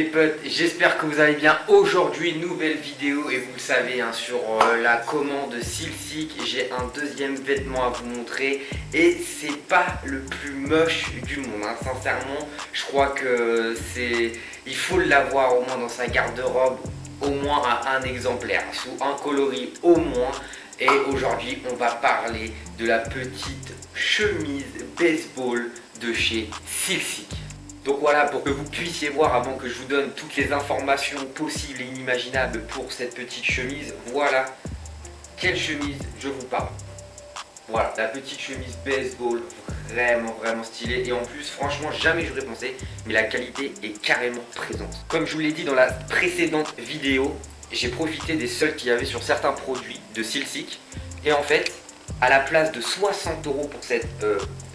les potes, j'espère que vous allez bien. Aujourd'hui, nouvelle vidéo et vous le savez sur la commande Silsic. J'ai un deuxième vêtement à vous montrer et c'est pas le plus moche du monde. Sincèrement, je crois que il faut l'avoir au moins dans sa garde-robe, au moins à un exemplaire, sous un coloris au moins. Et aujourd'hui, on va parler de la petite chemise baseball de chez Silsic. Donc voilà, pour que vous puissiez voir avant que je vous donne toutes les informations possibles et inimaginables pour cette petite chemise, voilà quelle chemise je vous parle. Voilà, la petite chemise baseball, vraiment stylée. Et en plus, franchement, jamais j'aurais pensé, mais la qualité est carrément présente. Comme je vous l'ai dit dans la précédente vidéo, j'ai profité des soldes qu'il y avait sur certains produits de Silsic. Et en fait, à la place de 60 € pour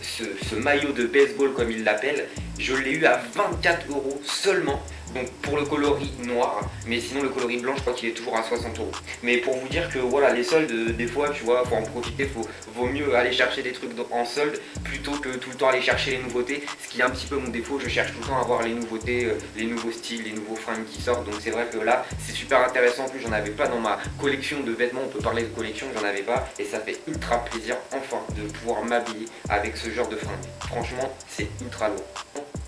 ce maillot de baseball comme ils l'appellent, je l'ai eu à 24 € seulement. Donc pour le coloris noir, mais sinon le coloris blanc je crois qu'il est toujours à 60 €. Mais pour vous dire que voilà, les soldes des fois tu vois, faut en profiter, vaut mieux aller chercher des trucs en solde plutôt que tout le temps aller chercher les nouveautés. Ce qui est un petit peu mon défaut, je cherche tout le temps à voir les nouveautés, les nouveaux styles, les nouveaux fringues qui sortent. Donc c'est vrai que là c'est super intéressant, en plus j'en avais pas dans ma collection de vêtements, on peut parler de collection, j'en avais pas. Et ça fait ultra plaisir enfin de pouvoir m'habiller avec ce genre de fringues. Franchement c'est ultra lourd.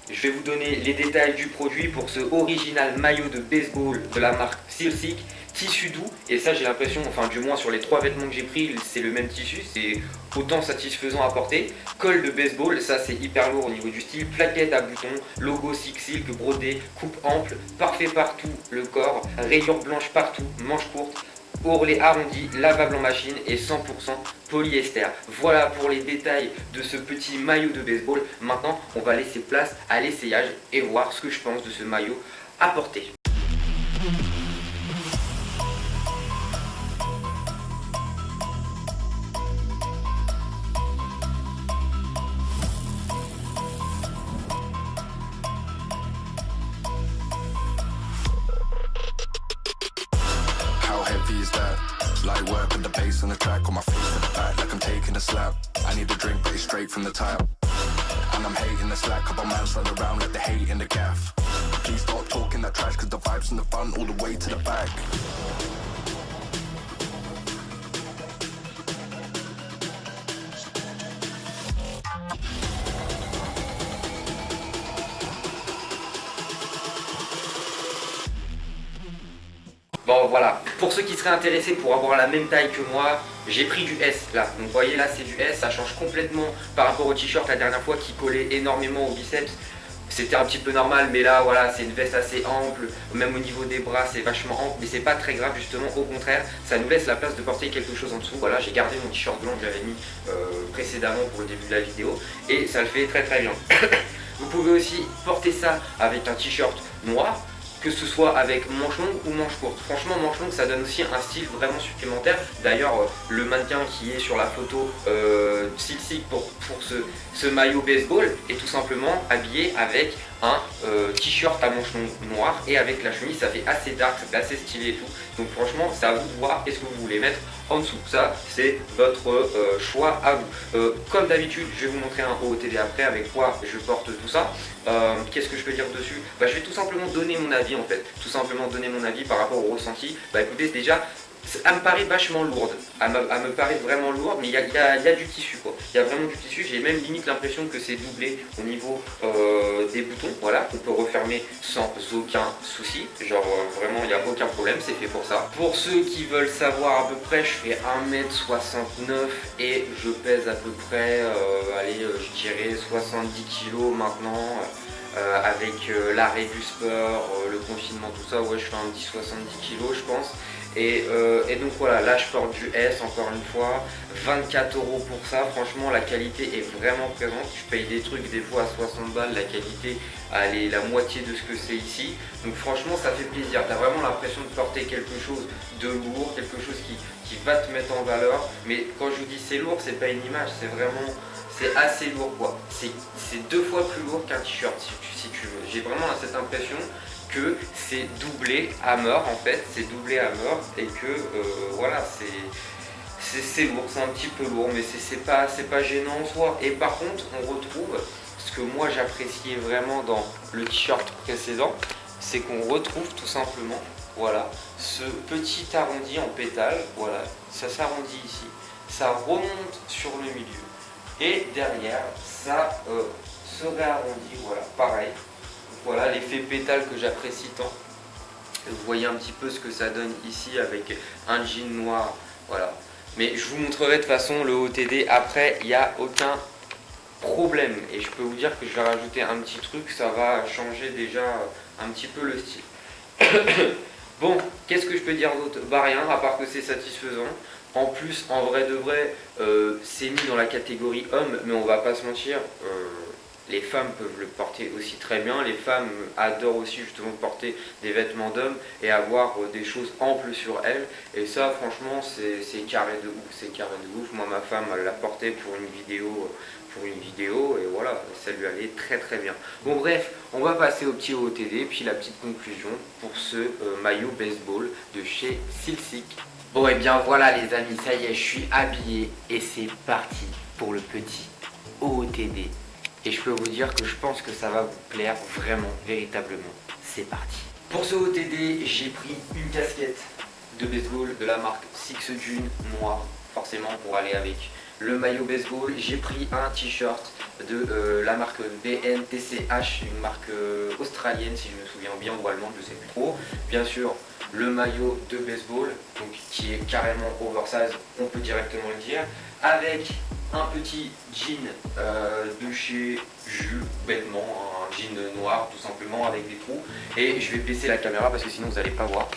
Je vais vous donner les détails du produit pour ce original maillot de baseball de la marque Silsic, tissu doux, et ça j'ai l'impression, enfin du moins sur les 3 vêtements que j'ai pris, c'est le même tissu, c'est autant satisfaisant à porter. Col de baseball, ça c'est hyper lourd au niveau du style, plaquette à boutons, logo Silk brodé, coupe ample, parfait partout le corps, rayures blanches partout, manches courtes, ourlet arrondi, lavable en machine et 100% polyester. Voilà pour les détails de ce petit maillot de baseball. Maintenant, on va laisser place à l'essayage et voir ce que je pense de ce maillot à porter. Light work with the bass on the track, on my face to the back like I'm taking a slap. I need a drink, but it's straight from the tap. And I'm hating the slack, couple man run around like the hate in the gaff. Please stop talking that trash, cause the vibes in the front all the way to the back. Bon voilà, pour ceux qui seraient intéressés pour avoir la même taille que moi, j'ai pris du S là. Donc vous voyez là c'est du S, ça change complètement par rapport au t-shirt la dernière fois qui collait énormément au biceps. C'était un petit peu normal, mais là voilà, c'est une veste assez ample, même au niveau des bras c'est vachement ample, mais c'est pas très grave justement, au contraire, ça nous laisse la place de porter quelque chose en dessous. Voilà, j'ai gardé mon t-shirt blanc que j'avais mis précédemment pour le début de la vidéo, et ça le fait très bien. Vous pouvez aussi porter ça avec un t-shirt noir, que ce soit avec manche longue ou manche courte. Franchement, manche longue ça donne aussi un style vraiment supplémentaire. D'ailleurs le mannequin qui est sur la photo Silsic pour ce maillot baseball est tout simplement habillé avec un t-shirt à manches longues noir, et avec la chemise ça fait assez dark, ça fait assez stylé et tout. Donc franchement c'est à vous de voir qu'est-ce que vous voulez mettre en dessous, ça c'est votre choix à vous. Comme d'habitude je vais vous montrer un OOTD après avec quoi je porte tout ça. Qu'est-ce que je peux dire dessus? Je vais tout simplement donner mon avis en fait, tout simplement donner mon avis par rapport au ressenti. Écoutez, déjà elle me paraît vachement lourde, elle me paraît vraiment lourde, mais il y a du tissu quoi, il y a vraiment du tissu. J'ai même limite l'impression que c'est doublé au niveau des boutons, voilà, qu'on peut refermer sans aucun souci, genre vraiment il n'y a aucun problème, c'est fait pour ça. Pour ceux qui veulent savoir à peu près, je fais 1m69 et je pèse à peu près, allez, je dirais 70 kg maintenant. Avec l'arrêt du sport, le confinement, tout ça, ouais je fais un petit 70 kg je pense. Et donc voilà, là je porte du S encore une fois, 24 € pour ça. Franchement la qualité est vraiment présente, je paye des trucs des fois à 60 balles, la qualité elle est la moitié de ce que c'est ici. Donc franchement ça fait plaisir, t'as vraiment l'impression de porter quelque chose de lourd, quelque chose qui va te mettre en valeur. Mais quand je vous dis c'est lourd, c'est pas une image, c'est vraiment... c'est assez lourd quoi, c'est 2 fois plus lourd qu'un t-shirt si tu veux. J'ai vraiment cette impression que c'est doublé à mort en fait, c'est doublé à mort, et que voilà, c'est lourd, c'est un petit peu lourd, mais c'est pas gênant en soi. Et par contre on retrouve ce que moi j'appréciais vraiment dans le t-shirt précédent, c'est qu'on retrouve tout simplement, voilà, ce petit arrondi en pétale, voilà, ça s'arrondit ici, ça remonte sur le milieu et derrière ça se réarrondit, voilà, pareil. Donc, voilà l'effet pétale que j'apprécie tant. Vous voyez un petit peu ce que ça donne ici avec un jean noir, voilà. Mais je vous montrerai de toute façon le OTD après, il n'y a aucun problème. Et je peux vous dire que je vais rajouter un petit truc, ça va changer déjà un petit peu le style. Bon, qu'est-ce que je peux dire d'autre? Bah rien, à part que c'est satisfaisant. En plus, en vrai de vrai, c'est mis dans la catégorie homme, mais on va pas se mentir, les femmes peuvent le porter aussi très bien. Les femmes adorent aussi justement porter des vêtements d'hommes et avoir des choses amples sur elles. Et ça, franchement, c'est carré de ouf. C'est carré de ouf. Moi, ma femme, elle l'a porté pour une vidéo et voilà, ça lui allait très très bien. Bon bref, on va passer au petit OOTD, puis la petite conclusion pour ce maillot baseball de chez Silsic. Bon et bien voilà les amis, ça y est, je suis habillé et c'est parti pour le petit OOTD. Et je peux vous dire que je pense que ça va vous plaire vraiment, véritablement. C'est parti. Pour ce OOTD, j'ai pris une casquette de baseball de la marque Six Dune noire, forcément pour aller avec le maillot baseball. J'ai pris un t-shirt de la marque BNTCH, une marque australienne si je me souviens bien, ou allemande, je sais plus trop. Bien sûr, le maillot de baseball, donc qui est carrément oversize, on peut directement le dire, avec un petit jean de chez Jules, bêtement, un jean noir tout simplement avec des trous. Et je vais baisser la caméra parce que sinon vous n'allez pas voir.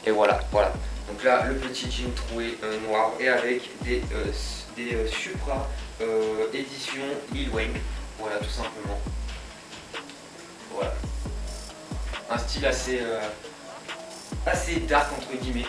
Et voilà, voilà. Donc là, le petit jean troué noir et avec des Supra édition Lil Wayne. Voilà, tout simplement. Voilà. Un style assez dark entre guillemets.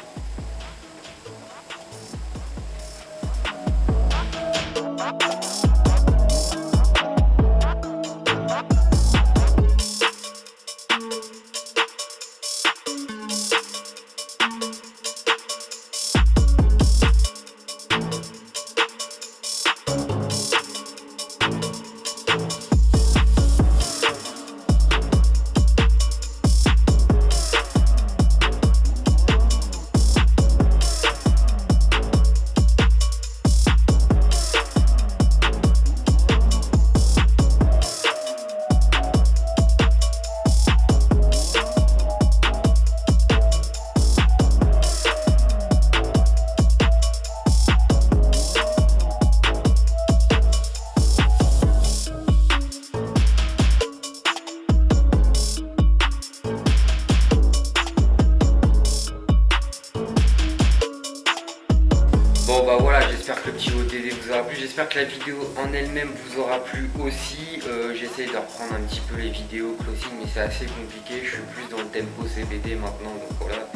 Bon bah voilà, j'espère que le petit OOTD vous aura plu, j'espère que la vidéo en elle-même vous aura plu aussi. J'essaie de reprendre un petit peu les vidéos closing mais c'est assez compliqué, je suis plus dans le tempo CBD maintenant, donc voilà.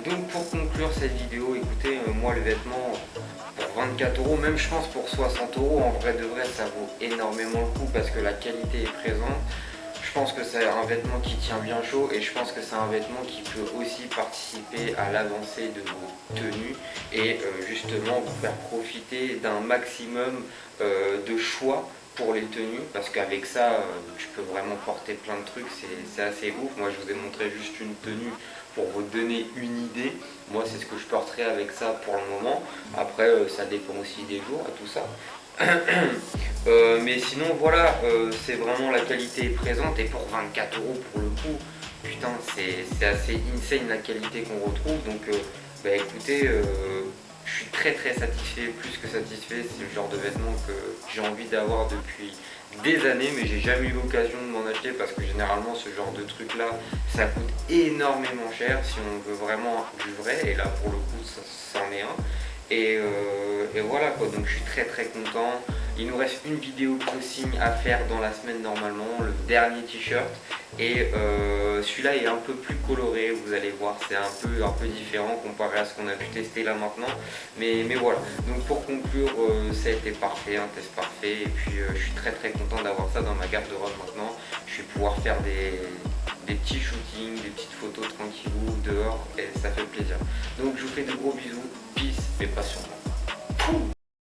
Donc pour conclure cette vidéo, écoutez, moi le vêtement pour 24 €, même je pense pour 60 €, en vrai de vrai ça vaut énormément le coup parce que la qualité est présente. Je pense que c'est un vêtement qui tient bien chaud et je pense que c'est un vêtement qui peut aussi participer à l'avancée de vos tenues et justement vous faire profiter d'un maximum de choix pour les tenues, parce qu'avec ça je peux vraiment porter plein de trucs, c'est assez ouf. Moi je vous ai montré juste une tenue pour vous donner une idée. Moi c'est ce que je porterai avec ça pour le moment. Après ça dépend aussi des jours et tout ça. Mais sinon voilà, c'est vraiment, la qualité est présente et pour 24 € pour le coup, putain c'est assez insane la qualité qu'on retrouve. Donc bah écoutez, je suis très satisfait, plus que satisfait. C'est le genre de vêtements que j'ai envie d'avoir depuis des années, mais j'ai jamais eu l'occasion de m'en acheter parce que généralement ce genre de truc là ça coûte énormément cher si on veut vraiment du vrai, et là pour le coup ça en est un. Et voilà quoi, donc je suis très content. Il nous reste une vidéo closing à faire dans la semaine normalement, le dernier t-shirt. Et celui-là est un peu plus coloré, vous allez voir, c'est un peu différent comparé à ce qu'on a pu tester là maintenant. Mais voilà, donc pour conclure, ça a été parfait, un test parfait. Et puis je suis très content d'avoir ça dans ma garde-robe maintenant. Je vais pouvoir faire des petits shootings, des petites photos tranquillou dehors et ça fait plaisir. Donc je vous fais de gros bisous, peace, mais pas sur moi.